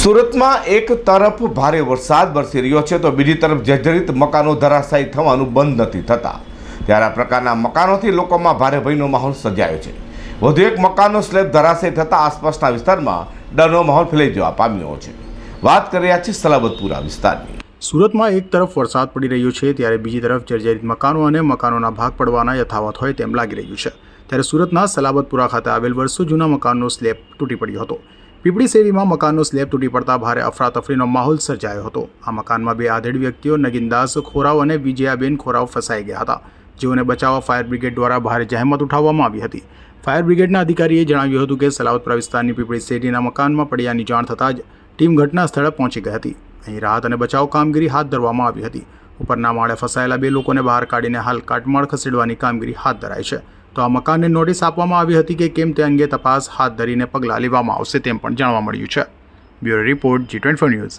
સુરતમાં એક તરફ ભારે વરસાદ વરસી રહ્યો છે તો બીજી તરફ જર્જરિત મકાનો ધરાશાયી થવાનું બંધ નથી થતા। ત્યારે આ પ્રકારના મકાનોથી લોકોમાં ભારે ભયનો માહોલ સર્જાયો છે। વધુ એક મકાનનો સ્લેબ ધરાશાયી થતાં આસપાસના વિસ્તારમાં ડરનો માહોલ ફેલાઈ જવા પામ્યો છે। વાત કરી રહ્યા છીએ સલાબતપુરા વિસ્તારની। સુરતમાં એક તરફ વરસાદ પડી રહ્યો છે ત્યારે બીજી તરફ જર્જરિત મકાનો અને મકાનોના ભાગ પડવાના યથાવત હોય તેમ લાગી રહ્યું છે। ત્યારે સુરતના સલાબતપુરા ખાતે આવેલ વર્ષો જૂના મકાનનો સ્લેબ તૂટી પડ્યો હતો। પીપળી શેરીમાં મકાનનો સ્લેબ તૂટી પડતા ભારે અફરાતફરીનો માહોલ સર્જાયો હતો। આ મકાનમાં બે આધેડ વ્યક્તિઓ નગીનદાસ ખોરાવ અને વિજયાબેન ખોરાવ ફસાઈ ગયા હતા, જેઓને બચાવવા ફાયર બ્રિગેડ દ્વારા ભારે જહેમત ઉઠાવવામાં આવી હતી। ફાયર બ્રિગેડના અધિકારીએ જણાવ્યું હતું કે સલાબતપુરા વિસ્તારની પીપળી શેરીના મકાનમાં પડ્યાની જાણ થતાં જ ટીમ ઘટના સ્થળે પહોંચી ગઈ હતી। અહીં રાહત અને બચાવ કામગીરી હાથ ધરવામાં આવી હતી। ઉપરના માળે ફસાયેલા બે લોકોને બહાર કાઢીને હાલ કાટમાળ ખસેડવાની કામગીરી હાથ ધરાઈ છે। તો આ મકાનને નોટિસ આપવામાં આવી હતી કે કેમ તે અંગે તપાસ હાથ ધરીને પગલાં લેવામાં આવશે તેમ પણ જાણવા મળ્યું છે। Bureau report G24 news.